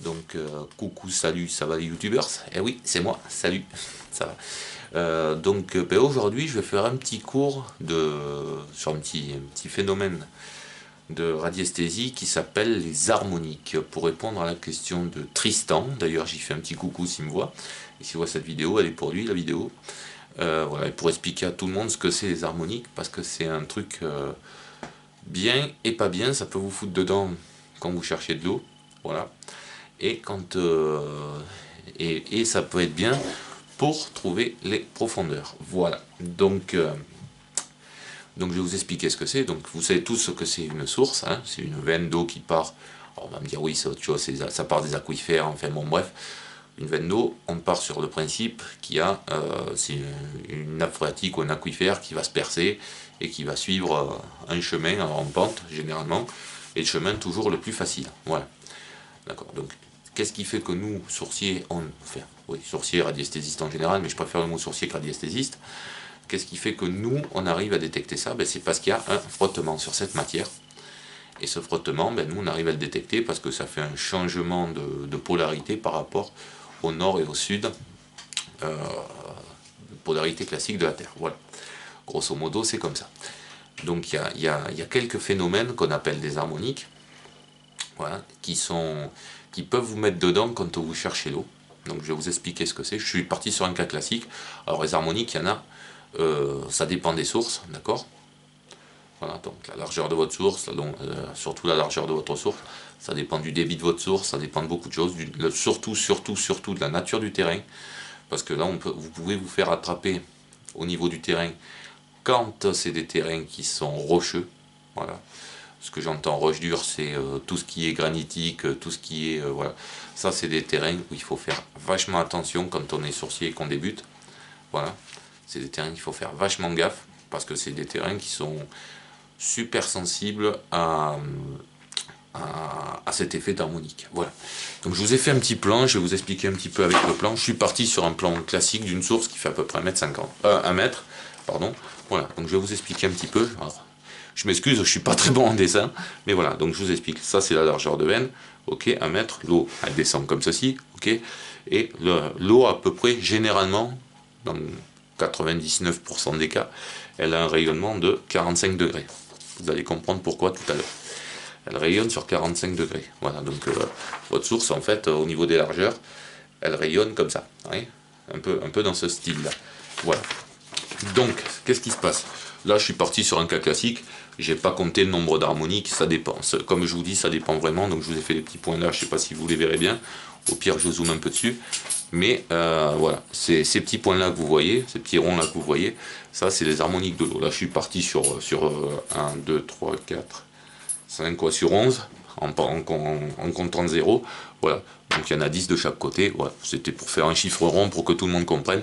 Donc coucou, salut, ça va les youtubeurs? Eh oui, c'est moi, salut, ça va. Ben, aujourd'hui je vais faire un petit cours sur un petit phénomène de radiesthésie qui s'appelle les harmoniques, pour répondre à la question de Tristan. D'ailleurs j'y fais un petit coucou s'il me voit, et s'il voit cette vidéo, elle est pour lui la vidéo. Voilà, et pour expliquer à tout le monde ce que c'est les harmoniques, parce que c'est un truc bien et pas bien, ça peut vous foutre dedans quand vous cherchez de l'eau, voilà. Et et ça peut être bien pour trouver les profondeurs. Voilà. Donc je vais vous expliquer ce que c'est. Donc vous savez tous ce que c'est une source, hein. C'est une veine d'eau qui part. Alors on va me dire oui, c'est autre chose, ça part des aquifères, enfin bon bref. Une veine d'eau, on part sur le principe qu'il y a c'est une nappe phréatique ou un aquifère qui va se percer et qui va suivre un chemin en pente généralement, et le chemin toujours le plus facile. Voilà. D'accord. Donc qu'est-ce qui fait que nous, sourciers, sourciers, radiesthésistes en général, mais je préfère le mot sourcier que radiesthésiste, qu'est-ce qui fait que nous, on arrive à détecter ça? C'est parce qu'il y a un frottement sur cette matière. Et ce frottement, nous, on arrive à le détecter parce que ça fait un changement de polarité par rapport au nord et au sud, polarité classique de la Terre. Voilà. Grosso modo, c'est comme ça. Donc il y a quelques phénomènes qu'on appelle des harmoniques, voilà, qui peuvent vous mettre dedans quand vous cherchez l'eau. Donc je vais vous expliquer ce que c'est. Je suis parti sur un cas classique. Alors les harmoniques, il y en a, ça dépend des sources, d'accord. Voilà, donc la largeur de votre source, surtout la largeur de votre source, ça dépend du débit de votre source, ça dépend de beaucoup de choses, surtout de la nature du terrain, parce que là vous pouvez vous faire attraper au niveau du terrain quand c'est des terrains qui sont rocheux, voilà. Ce que j'entends roche dure, c'est tout ce qui est granitique, tout ce qui est voilà. Ça c'est des terrains où il faut faire vachement attention quand on est sourcier et qu'on débute. Voilà, c'est des terrains qu'il faut faire vachement gaffe, parce que c'est des terrains qui sont super sensibles à cet effet d'harmonique. Voilà. Donc je vous ai fait un petit plan, je vais vous expliquer un petit peu avec le plan. Je suis parti sur un plan classique d'une source qui fait à peu près 1 mètre, pardon. Voilà, donc je vais vous expliquer un petit peu. Alors, je m'excuse, je suis pas très bon en dessin, mais voilà, donc je vous explique. Ça c'est la largeur de veine, ok, 1 mètre, l'eau elle descend comme ceci, ok, et l'eau à peu près, généralement, dans 99% des cas, elle a un rayonnement de 45 degrés. Vous allez comprendre pourquoi tout à l'heure. Elle rayonne sur 45 degrés. Voilà, donc votre source, en fait, au niveau des largeurs, elle rayonne comme ça. Oui, un peu dans ce style-là. Voilà. Donc, qu'est-ce qui se passe? Là, je suis parti sur un cas classique. J'ai pas compté le nombre d'harmoniques, ça dépend. Comme je vous dis, ça dépend vraiment. Donc, je vous ai fait les petits points là. Je sais pas si vous les verrez bien. Au pire, je zoome un peu dessus. Mais voilà, ces petits points-là que vous voyez, ces petits ronds-là que vous voyez, ça, c'est les harmoniques de l'eau. Là, je suis parti sur 1, 2, 3, 4, 5, quoi, sur 11, en comptant de 0. Voilà, donc il y en a 10 de chaque côté. Voilà. C'était pour faire un chiffre rond pour que tout le monde comprenne.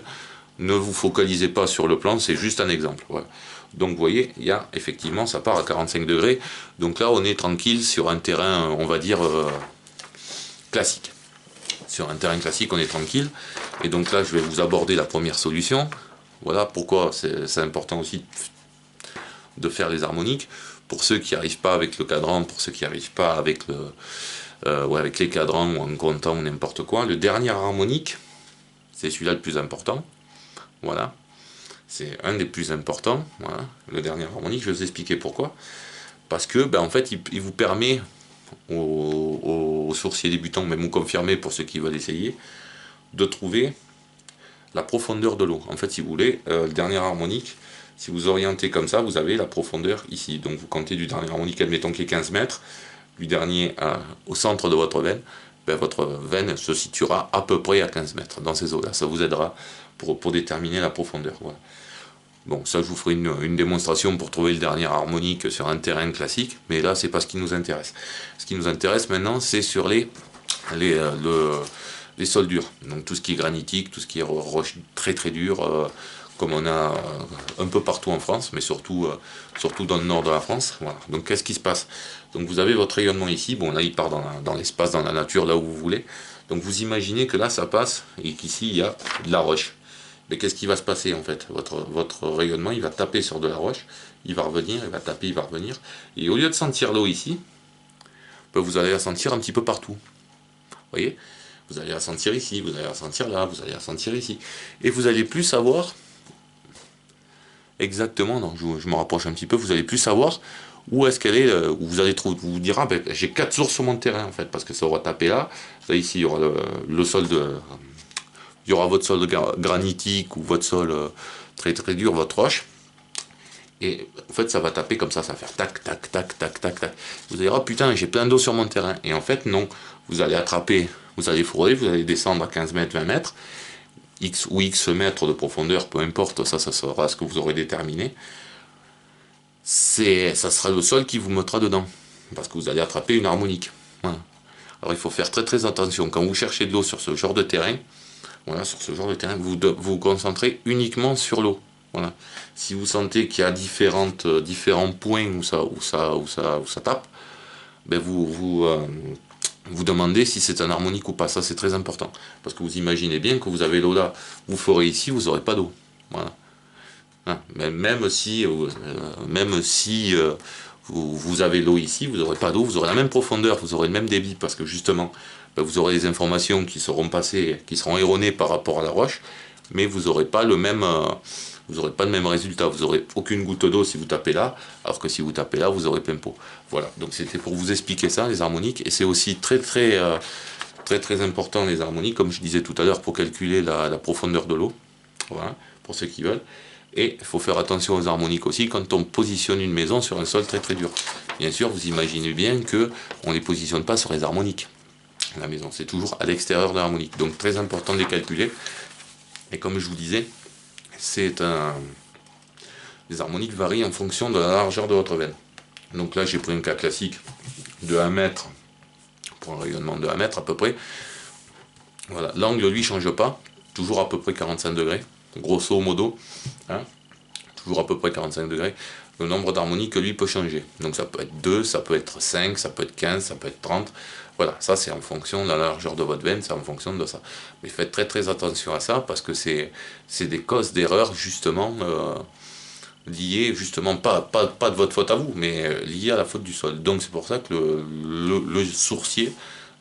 Ne vous focalisez pas sur le plan, c'est juste un exemple. Voilà. Donc vous voyez, il y a effectivement, ça part à 45 degrés. Donc là, on est tranquille sur un terrain, on va dire, classique. Sur un terrain classique, on est tranquille. Et donc là, je vais vous aborder la première solution. Voilà pourquoi c'est important aussi de faire les harmoniques. Pour ceux qui n'arrivent pas avec le cadran, pour ceux qui n'arrivent pas avec avec les cadrans ou en comptant ou n'importe quoi, le dernier harmonique, c'est celui-là le plus important. Voilà. C'est un des plus importants. Voilà. Le dernier harmonique, je vais vous expliquer pourquoi. Parce que, en fait, il vous permet aux sourciers débutants, même aux confirmés pour ceux qui veulent essayer, de trouver la profondeur de l'eau. En fait, si vous voulez, le dernier harmonique, si vous orientez comme ça, vous avez la profondeur ici. Donc vous comptez du dernier harmonique, admettons qu'il y ait 15 mètres, du dernier au centre de votre veine, votre veine se situera à peu près à 15 mètres dans ces eaux-là. Ça vous aidera pour déterminer la profondeur. Voilà. Bon, ça je vous ferai une démonstration pour trouver le dernier harmonique sur un terrain classique, mais là c'est pas ce qui nous intéresse. Ce qui nous intéresse maintenant, c'est sur les sols durs. Donc tout ce qui est granitique, tout ce qui est roche très très dure, comme on a un peu partout en France, mais surtout dans le nord de la France. Voilà. Donc qu'est-ce qui se passe? Donc vous avez votre rayonnement ici, bon là il part dans l'espace, dans la nature, là où vous voulez. Donc vous imaginez que là ça passe, et qu'ici il y a de la roche. Mais qu'est-ce qui va se passer en fait? Votre rayonnement, il va taper sur de la roche, il va revenir, il va taper, il va revenir. Et au lieu de sentir l'eau ici, vous allez la sentir un petit peu partout. voyez, vous allez la sentir ici, vous allez la sentir là, vous allez la sentir ici. Et vous allez plus savoir exactement, donc je me rapproche un petit peu, vous allez plus savoir où est-ce qu'elle est, où vous allez trouver, vous direz, ben, j'ai 4 sources sur mon terrain en fait, parce que ça aura tapé là. Là ici, il y aura le sol il y aura votre sol granitique ou votre sol très très dur, votre roche. Et en fait, ça va taper comme ça va faire tac, tac, tac, tac, tac, tac. Vous allez dire, oh putain, j'ai plein d'eau sur mon terrain. Et en fait, non. Vous allez attraper, vous allez fourrer, vous allez descendre à 15 mètres, 20 mètres, X ou X mètres de profondeur, peu importe, ça sera ce que vous aurez déterminé. Ça sera le sol qui vous mettra dedans. Parce que vous allez attraper une harmonique. Voilà. Alors il faut faire très très attention. Quand vous cherchez de l'eau sur ce genre de terrain, voilà, sur ce genre de terrain, vous vous concentrez uniquement sur l'eau. Voilà. Si vous sentez qu'il y a différents points où ça tape, ben vous demandez si c'est un harmonique ou pas. Ça c'est très important. Parce que vous imaginez bien que vous avez l'eau là, vous ferez ici, vous n'aurez pas d'eau. Voilà. Hein, même si vous avez l'eau ici, vous n'aurez pas d'eau, vous aurez la même profondeur, vous aurez le même débit, parce que justement, ben, vous aurez des informations qui seront passées, qui seront erronées par rapport à la roche, mais vous n'aurez pas le même, résultat. Vous n'aurez aucune goutte d'eau si vous tapez là, alors que si vous tapez là, vous aurez plein pot. Voilà. Donc c'était pour vous expliquer ça, les harmoniques, et c'est aussi très très important les harmoniques, comme je disais tout à l'heure, pour calculer la profondeur de l'eau. Voilà, pour ceux qui veulent. Et il faut faire attention aux harmoniques aussi quand on positionne une maison sur un sol très très dur. Bien sûr, vous imaginez bien que on ne les positionne pas sur les harmoniques. La maison, c'est toujours à l'extérieur de l'harmonique. Donc très important de les calculer. Et comme je vous disais, les harmoniques varient en fonction de la largeur de votre veine. Donc là, j'ai pris un cas classique de 1 mètre, pour un rayonnement de 1 mètre à peu près. Voilà, l'angle lui change pas, toujours à peu près 45 degrés, grosso modo, hein, toujours à peu près 45 degrés. Le nombre d'harmoniques lui peut changer, donc ça peut être 2, ça peut être 5, ça peut être 15, ça peut être 30, voilà, ça c'est en fonction de la largeur de votre veine, c'est en fonction de ça. Mais faites très très attention à ça, parce que c'est des causes d'erreur justement, liées justement, pas de votre faute à vous, mais liées à la faute du sol. Donc c'est pour ça que le sourcier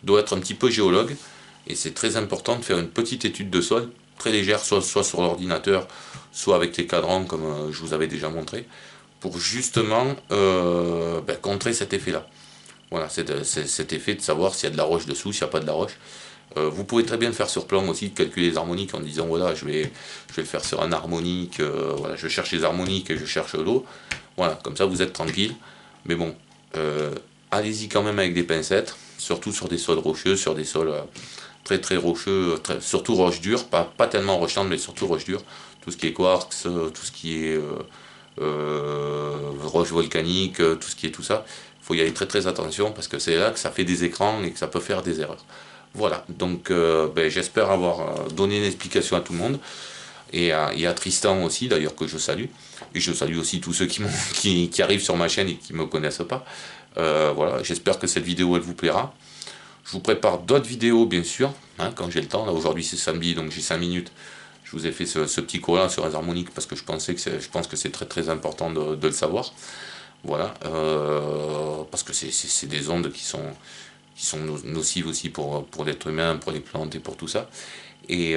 doit être un petit peu géologue. Et c'est très important de faire une petite étude de sol, très légère, soit sur l'ordinateur, soit avec les cadrans, comme je vous avais déjà montré, pour justement contrer cet effet-là. Voilà, cet effet de savoir s'il y a de la roche dessous, s'il n'y a pas de la roche. Vous pouvez très bien le faire sur plan aussi, de calculer les harmoniques en disant, voilà, je vais le faire sur un harmonique, voilà, je cherche les harmoniques et je cherche l'eau. Voilà, comme ça vous êtes tranquille. Mais bon, allez-y quand même avec des pincettes, surtout sur des sols rocheux, sur des sols très très rocheux, surtout roche dure, pas tellement rochante, mais surtout roche dure. Tout ce qui est quartz, tout ce qui est roche volcanique, tout ce qui est tout ça. Il faut y aller très très attention, parce que c'est là que ça fait des écrans et que ça peut faire des erreurs. Voilà, donc j'espère avoir donné une explication à tout le monde. Et à Tristan aussi, d'ailleurs, que je salue. Et je salue aussi tous ceux qui arrivent sur ma chaîne et qui ne me connaissent pas. Voilà, j'espère que cette vidéo elle vous plaira. Je vous prépare d'autres vidéos, bien sûr, hein, quand j'ai le temps. Là, aujourd'hui, c'est samedi, donc j'ai 5 minutes. Je vous ai fait ce petit cours-là sur les harmoniques parce que je pense que c'est très très important de le savoir. Voilà, parce que c'est des ondes qui sont nocives aussi pour l'être humain, pour les plantes et pour tout ça. Et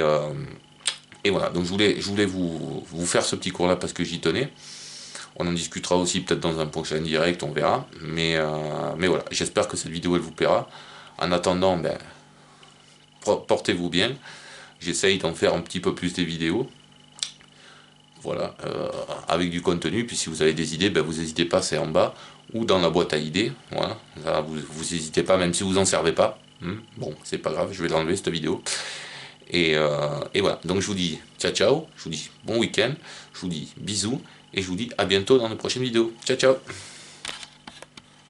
voilà, donc je voulais vous faire ce petit cours-là parce que j'y tenais. On en discutera aussi peut-être dans un prochain direct, on verra. Mais voilà, j'espère que cette vidéo elle vous plaira. En attendant, portez-vous bien. J'essaye d'en faire un petit peu plus des vidéos. Voilà, avec du contenu. Puis si vous avez des idées, vous n'hésitez pas, c'est en bas. Ou dans la boîte à idées. Voilà, là, vous n'hésitez pas, même si vous n'en servez pas. Bon, c'est pas grave, je vais l'enlever cette vidéo. Et voilà, donc je vous dis ciao ciao, je vous dis bon week-end, je vous dis bisous, et je vous dis à bientôt dans de prochaines vidéos. Ciao ciao.